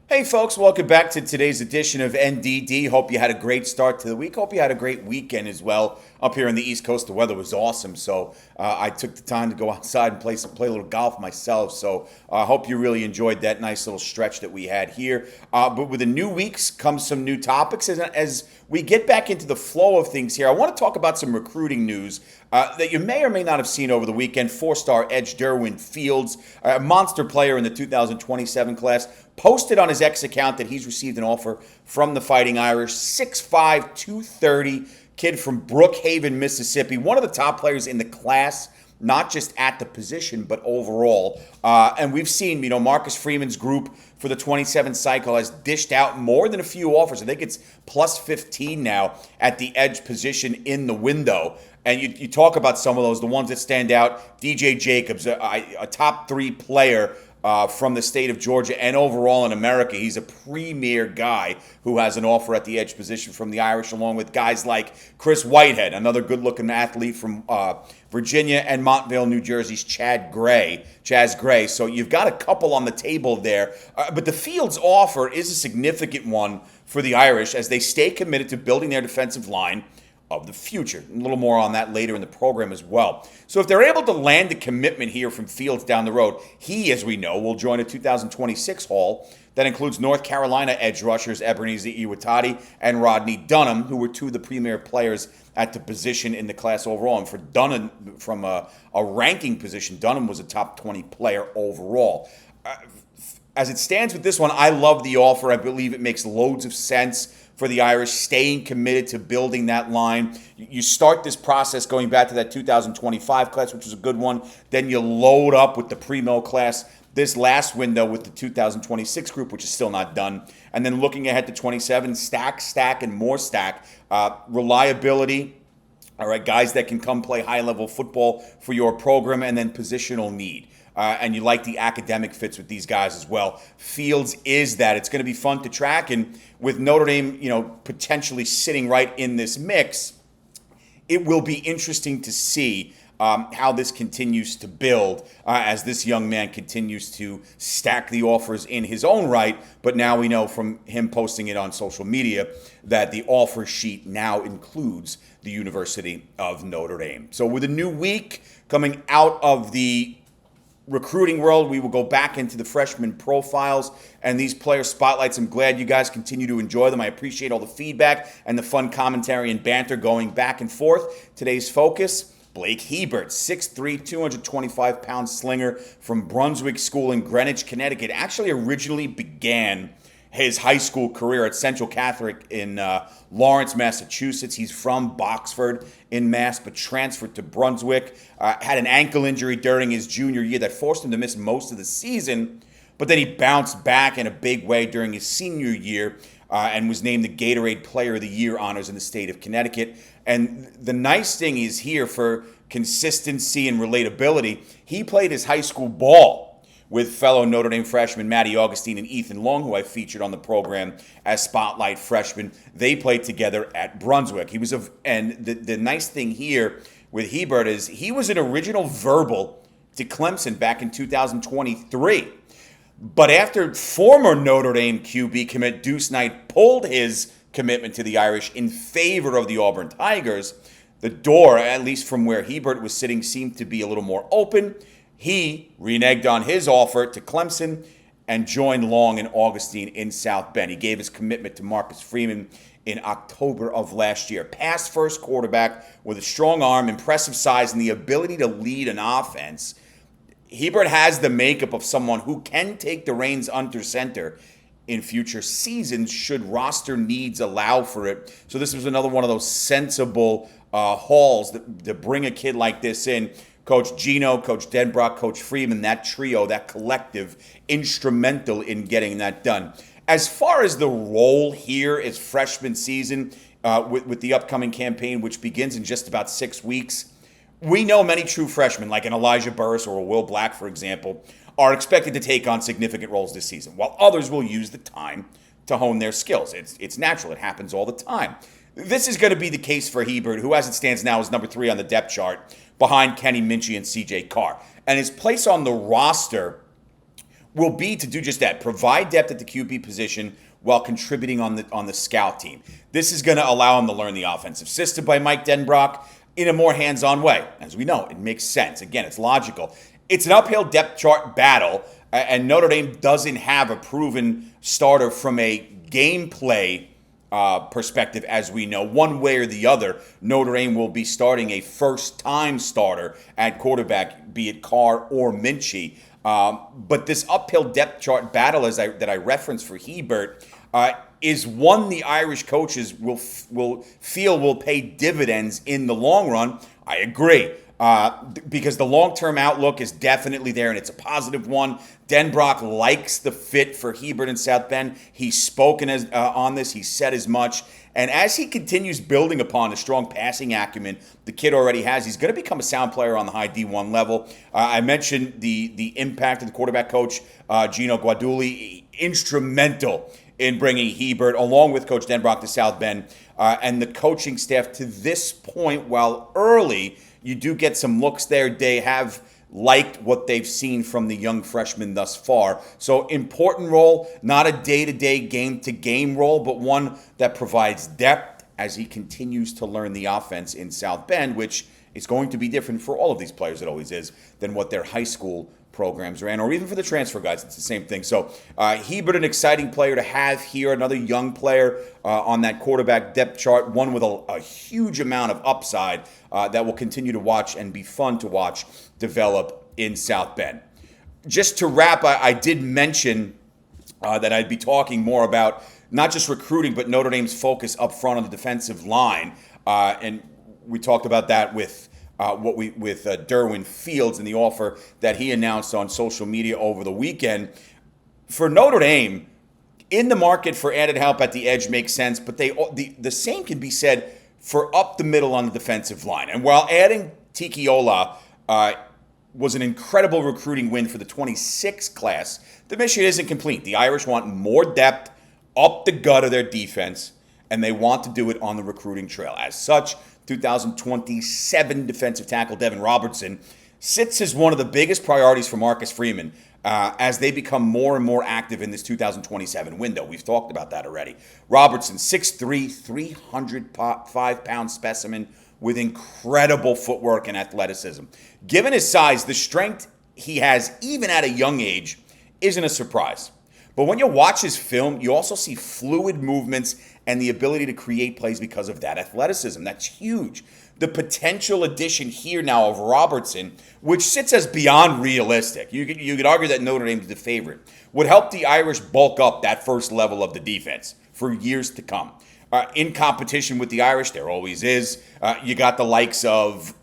Hey folks, welcome back to today's edition of NDD. Hope you had a great start to the week. Hope you had a great weekend as well. Up here in the East Coast, the weather was awesome, so I took the time to go outside and play a little golf myself. So I hope you really enjoyed that nice little stretch that we had here. But with the new weeks comes some new topics. As we get back into the flow of things here, I want to talk about some recruiting news that you may or may not have seen over the weekend. Four-star edge Derwin Fields, a monster player in the 2027 class, posted on his X account that he's received an offer from the Fighting Irish. 6'5", 230, kid from Brookhaven, Mississippi. One of the top players in the class, not just at the position, but overall. And we've seen, Marcus Freeman's group for the 27 cycle has dished out more than a few offers. I think it's plus 15 now at the edge position in the window. And you talk about some of those, the ones that stand out. DJ Jacobs, a top 3 player from the state of Georgia and overall in America. He's a premier guy who has an offer at the edge position from the Irish, along with guys like Chris Whitehead, another good-looking athlete from Virginia, and Montvale, New Jersey's Chaz Gray. So you've got a couple on the table there. But the Fields offer is a significant one for the Irish as they stay committed to building their defensive line of the future. A little more on that later in the program as well. So if they're able to land a commitment here from Fields down the road, he, as we know, will join a 2026 haul that includes North Carolina edge rushers Ebenezer Iwatati and Rodney Dunham, who were two of the premier players at the position in the class overall. And for Dunham, from a ranking position, Dunham was a top 20 player overall. As it stands with this one, I love the offer. I believe it makes loads of sense for the Irish, staying committed to building that line. You start this process going back to that 2025 class, which was a good one. Then you load up with the pre-mill class this last window with the 2026 group, which is still not done. And then looking ahead to 27, stack, and more stack. Reliability, all right, guys that can come play high-level football for your program, and then positional need. And you like the academic fits with these guys as well. Fields is that. It's going to be fun to track. And with Notre Dame, potentially sitting right in this mix, it will be interesting to see how this continues to build as this young man continues to stack the offers in his own right. But now we know from him posting it on social media that the offer sheet now includes the University of Notre Dame. So with a new week coming out of the recruiting world, we will go back into the freshman profiles and these player spotlights. I'm glad you guys continue to enjoy them. I appreciate all the feedback and the fun commentary and banter going back and forth. Today's focus, Blake Hebert, 6'3", 225-pound slinger from Brunswick School in Greenwich, Connecticut. Actually originally began his high school career at Central Catholic in Lawrence, Massachusetts. He's from Boxford in Mass, but transferred to Brunswick. Had an ankle injury during his junior year that forced him to miss most of the season, but then he bounced back in a big way during his senior year and was named the Gatorade Player of the Year honors in the state of Connecticut. And the nice thing is here for consistency and relatability, he played his high school ball with fellow Notre Dame freshmen Maddie Augustine and Ethan Long, who I featured on the program as spotlight freshmen. They played together at Brunswick. And the nice thing here with Hebert is he was an original verbal to Clemson back in 2023. But after former Notre Dame QB commit Deuce Knight pulled his commitment to the Irish in favor of the Auburn Tigers, the door, at least from where Hebert was sitting, seemed to be a little more open. He reneged on his offer to Clemson and joined Long and Augustine in South Bend. He gave his commitment to Marcus Freeman in October of last year. Pass first quarterback with a strong arm, impressive size, and the ability to lead an offense. Hebert has the makeup of someone who can take the reins under center in future seasons should roster needs allow for it. So this was another one of those sensible hauls that bring a kid like this in. Coach Gino, Coach Denbrock, Coach Freeman, that trio, that collective, instrumental in getting that done. As far as the role here is freshman season with the upcoming campaign, which begins in just about 6 weeks, we know many true freshmen, like an Elijah Burris or a Will Black, for example, are expected to take on significant roles this season, while others will use the time to hone their skills. It's natural. It happens all the time. This is going to be the case for Hebert, who, as it stands now, is number 3 on the depth chart behind Kenny Minchie and C.J. Carr. And his place on the roster will be to do just that, provide depth at the QB position while contributing on the scout team. This is going to allow him to learn the offensive system by Mike Denbrock in a more hands-on way. As we know, it makes sense. Again, it's logical. It's an uphill depth chart battle, and Notre Dame doesn't have a proven starter from a gameplay perspective, as we know. One way or the other, Notre Dame will be starting a first-time starter at quarterback, be it Carr or Minchie. But this uphill depth chart battle, that I referenced for Hebert, is one the Irish coaches will feel will pay dividends in the long run. I agree. Because the long-term outlook is definitely there, and it's a positive one. Denbrock likes the fit for Hebert in South Bend. He's spoken on this. He said as much. And as he continues building upon the strong passing acumen the kid already has, he's going to become a sound player on the high D1 level. I mentioned the impact of the quarterback coach, Gino Guadulli, instrumental in bringing Hebert, along with Coach Denbrock, to South Bend. And the coaching staff to this point, while early, you do get some looks there. They have liked what they've seen from the young freshman thus far. So important role, not a day-to-day, game-to-game role, but one that provides depth as he continues to learn the offense in South Bend, which is going to be different for all of these players, it always is, than what their high school programs ran, or even for the transfer guys, it's the same thing. So Hebert, an exciting player to have here, another young player on that quarterback depth chart, one with a huge amount of upside that will continue to watch and be fun to watch develop in South Bend. Just to wrap, I did mention that I'd be talking more about not just recruiting, but Notre Dame's focus up front on the defensive line. And we talked about that with Derwin Fields and the offer that he announced on social media over the weekend. For Notre Dame, in the market for added help at the edge makes sense, but the same can be said for up the middle on the defensive line. And while adding Tiki Ola was an incredible recruiting win for the 26 class, the mission isn't complete. The Irish want more depth up the gut of their defense, and they want to do it on the recruiting trail. As such, 2027 defensive tackle Devin Robertson sits as one of the biggest priorities for Marcus Freeman as they become more and more active in this 2027 window. We've talked about that already. Robertson, 6'3", 305-pound specimen with incredible footwork and athleticism. Given his size, the strength he has, even at a young age, isn't a surprise. But when you watch his film, you also see fluid movements and the ability to create plays because of that athleticism. That's huge. The potential addition here now of Robertson, which sits as beyond realistic, you could argue that Notre Dame is the favorite, would help the Irish bulk up that first level of the defense for years to come. In competition with the Irish, there always is. You got the likes of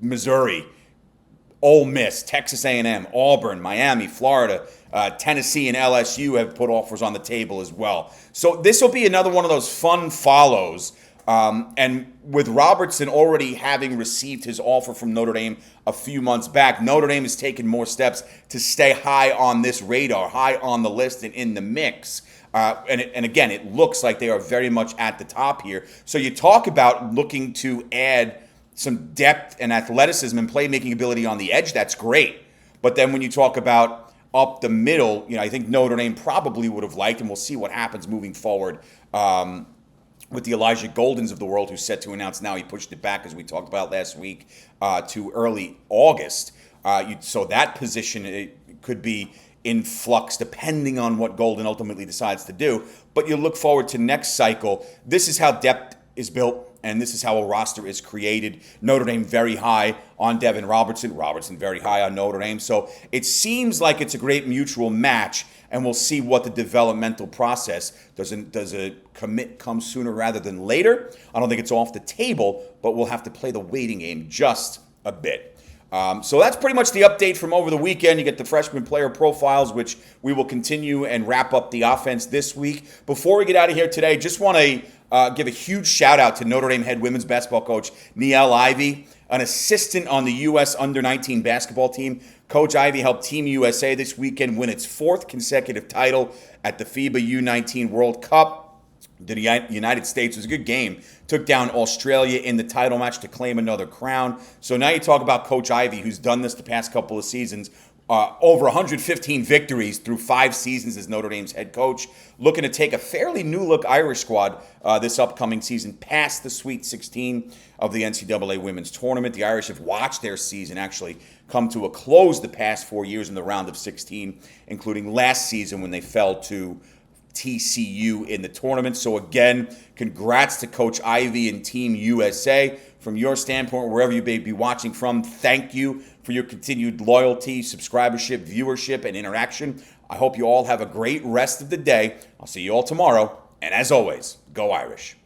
Missouri, Ole Miss, Texas A&M, Auburn, Miami, Florida, Tennessee, and LSU have put offers on the table as well. So this will be another one of those fun follows. And with Robertson already having received his offer from Notre Dame a few months back, Notre Dame has taken more steps to stay high on this radar, high on the list and in the mix. And again, it looks like they are very much at the top here. So you talk about looking to add some depth and athleticism and playmaking ability on the edge, that's great. But then when you talk about up the middle, I think Notre Dame probably would have liked, and we'll see what happens moving forward with the Elijah Goldens of the world, who's set to announce now. He pushed it back, as we talked about last week, to early August. So that position it could be in flux depending on what Golden ultimately decides to do. But you look forward to next cycle. This is how depth is built, and this is how a roster is created. Notre Dame very high on Devin Robertson. Robertson very high on Notre Dame. So it seems like it's a great mutual match, and we'll see what the developmental process does. A commit come sooner rather than later? I don't think it's off the table, but we'll have to play the waiting game just a bit. So that's pretty much the update from over the weekend. You get the freshman player profiles, which we will continue and wrap up the offense this week. Before we get out of here today, just want to give a huge shout out to Notre Dame head women's basketball coach Niele Ivey, an assistant on the U.S. under-19 basketball team. Coach Ivey helped Team USA this weekend win its fourth consecutive title at the FIBA U19 World Cup. The United States was a good game. Took down Australia in the title match to claim another crown. So now you talk about Coach Ivey, who's done this the past couple of seasons, over 115 victories through 5 seasons as Notre Dame's head coach, looking to take a fairly new-look Irish squad this upcoming season past the Sweet 16 of the NCAA Women's Tournament. The Irish have watched their season actually come to a close the past 4 years in the round of 16, including last season when they fell to TCU in the tournament. So again, congrats to Coach Ivey and Team USA. From your standpoint, wherever you may be watching from, thank you for your continued loyalty, subscribership, viewership, and interaction. I hope you all have a great rest of the day. I'll see you all tomorrow. And as always, go Irish.